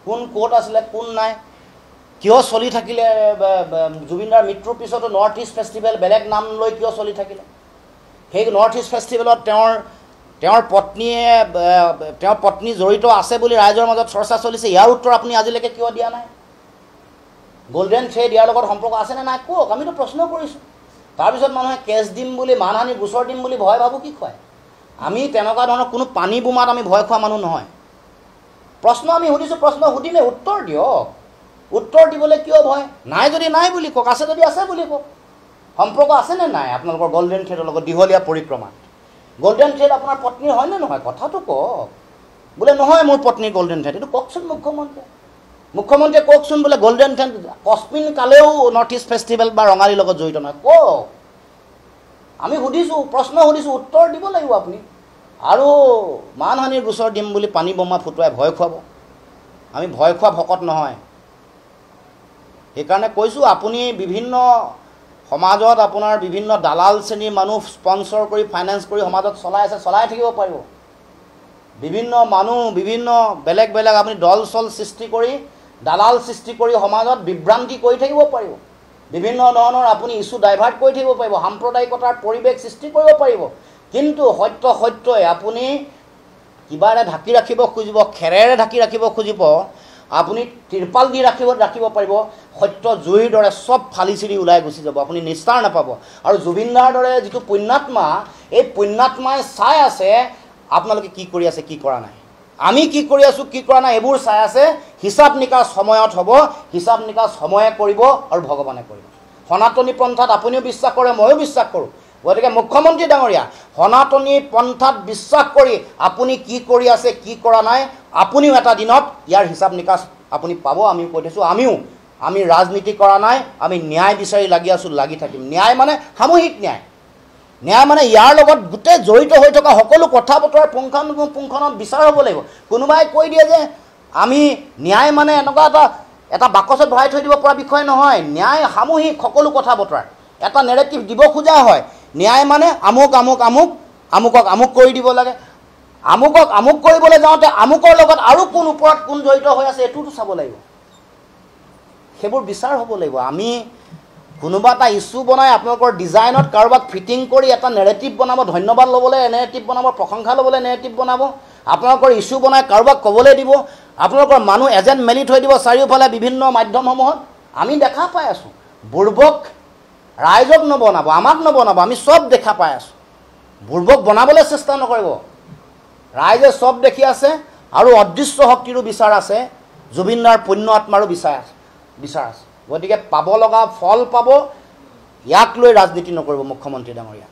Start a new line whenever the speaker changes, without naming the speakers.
কোন ক'ত আছিলে কোন নাই কিয় চলি থাকিলে জুবিনদাৰ মৃত্যুৰ পিছতো নৰ্থ ইষ্ট ফেষ্টিভেল বেলেগ নাম লৈ কিয় চলি থাকিলে সেই নৰ্থ ইষ্ট ফেষ্টিভেলত তেওঁৰ পত্নী জড়িত আছে বুলি ৰাইজৰ মাজত চৰ্চা চলিছে ইয়াৰ উত্তৰ আপুনি আজিলৈকে কিয় দিয়া নাই গোল্ডেন থ্ৰেড ইয়াৰ লগত সম্পৰ্ক আছেনে নাই কওক আমিতো প্ৰশ্ন কৰিছোঁ তাৰপিছত মানুহে কেছ দিম বুলি মানহানি গোচৰ দিম বুলি ভয় ভাবু কি খুৱায় আমি তেনেকুৱা ধৰণৰ কোনো পানী বোমাত আমি ভয় খোৱা মানুহ নহয় প্ৰশ্ন আমি সুধিছোঁ প্ৰশ্ন সুধিলে উত্তৰ দিয়ক উত্তৰ দিবলৈ কিয় ভয় নাই যদি নাই বুলি কওক আছে যদি আছে বুলি কওক সম্পৰ্ক আছেনে নাই আপোনালোকৰ গোল্ডেন থ্ৰেডৰ লগত দীঘলীয়া পৰিক্ৰমাত গোল্ডেন থ্ৰেড আপোনাৰ পত্নীৰ হয়নে নহয় কথাটো কওক বোলে নহয় মোৰ পত্নীৰ গোল্ডেন থ্ৰেড এইটো কওকচোন মুখ্যমন্ত্ৰীয়ে কওকচোন বোলে গোল্ডেন থ্ৰেড কস্মিন কালেও নৰ্থ ইষ্ট ফেষ্টিভেল বা ৰঙালীৰ লগত জড়িত নহয় কওক আমি সুধিছোঁ প্ৰশ্ন সুধিছোঁ উত্তৰ দিব লাগিব আপুনি আৰু মানহানিৰ গোচৰ দিম বুলি পানী বোমা ফুটুৱাই ভয় খুৱাব আমি ভয় খোৱা ভকত নহয় সেইকাৰণে কৈছোঁ আপুনি বিভিন্ন সমাজত আপোনাৰ বিভিন্ন দালাল শ্ৰেণীৰ মানুহ স্পন্সৰ কৰি ফাইনেন্স কৰি সমাজত চলাই আছে চলাই থাকিব পাৰিব বিভিন্ন মানুহ বিভিন্ন বেলেগ বেলেগ আপুনি দল চল সৃষ্টি কৰি দালাল সৃষ্টি কৰি সমাজত বিভ্ৰান্তি কৰি থাকিব পাৰিব বিভিন্ন ধৰণৰ আপুনি ইস্যু ডাইভাৰ্ট কৰি থাকিব পাৰিব সাম্প্ৰদায়িকতাৰ পৰিৱেশ সৃষ্টি কৰিব পাৰিব কিন্তু সত্যই আপুনি কিবাৰে ঢাকি ৰাখিব খুজিব খেৰেৰে ঢাকি ৰাখিব খুজিব আপুনি তিৰপাল দি ৰাখিব পাৰিব সত্য জুইৰ দৰে সব ফালি চিৰি ওলাই গুচি যাব আপুনি নিস্তাৰ নাপাব আৰু জুবিনদাৰ দৰে যিটো পুণ্যাত্মা এই পুণ্যাত্মাই চাই আছে আপোনালোকে কি কৰি আছে কি কৰা নাই আমি কি কৰি আছোঁ কি কৰা নাই এইবোৰ চাই আছে হিচাপ নিকাচ সময়ত হ'ব হিচাপ নিকাচ সময়ে কৰিব আৰু ভগৱানে কৰিব সনাতনী পন্থাত আপুনিও বিশ্বাস কৰে ময়ো বিশ্বাস কৰোঁ গতিকে মুখ্যমন্ত্ৰী ডাঙৰীয়া সনাতনী পন্থাত বিশ্বাস কৰি আপুনি কি কৰি আছে কি কৰা নাই আপুনিও এটা দিনত ইয়াৰ হিচাপ নিকাচ আপুনি পাব আমিও কৈ থৈছোঁ আমি ৰাজনীতি কৰা নাই আমি ন্যায় বিচাৰি লাগি আছোঁ লাগি থাকিম ন্যায় মানে সামূহিক ন্যায় মানে ইয়াৰ লগত গোটেই জড়িত হৈ থকা সকলো কথা বতৰা পুংখানুপুংখনত বিচাৰ হ'ব লাগিব কোনোবাই কৈ দিয়ে যে আমি ন্যায় মানে এনেকুৱা এটা বাকচত ভৰাই থৈ দিব পৰা বিষয় নহয় ন্যায় সামূহিক সকলো কথা বতৰা এটা নেৰেটিভ দিব খোজা হয় ন্যায় মানে আমুকক আমুক কৰি দিব লাগে আমুক কৰিবলৈ যাওঁতে আমুকৰ লগত আৰু কোন ওপৰত কোন জড়িত হৈ আছে এইটোতো চাব লাগিব সেইবোৰ বিচাৰ হ'ব লাগিব আমি কোনোবা এটা ইস্যু বনাই আপোনালোকৰ ডিজাইনত কাৰোবাক ফিটিং কৰি এটা নেৰেটিভ বনাব ধন্যবাদ ল'বলৈ নেৰেটিভ বনাব প্ৰশংসা ল'বলৈ নেৰেটিভ বনাব আপোনালোকৰ ইস্যু বনাই কাৰোবাক ক'বলৈ দিব আপোনালোকৰ মানুহ এজেণ্ট মেলি থৈ দিব চাৰিওফালে বিভিন্ন মাধ্যমসমূহত আমি দেখা পাই আছোঁ বুৰ্বক ৰাইজক নবনাব আমাক নবনাব আমি সব দেখা পাই আছোঁ বুৰ্বক বনাবলৈ চেষ্টা নকৰিব ৰাইজে সব দেখি আছে আৰু অদৃশ্য শক্তিৰো বিচাৰ আছে জুবিনদাৰ পুণ্য আত্মাৰো বিচাৰ আছে গতিকে পাব লগা ফল পাব ইয়াক লৈ ৰাজনীতি নকৰিব মুখ্যমন্ত্ৰী ডাঙৰীয়া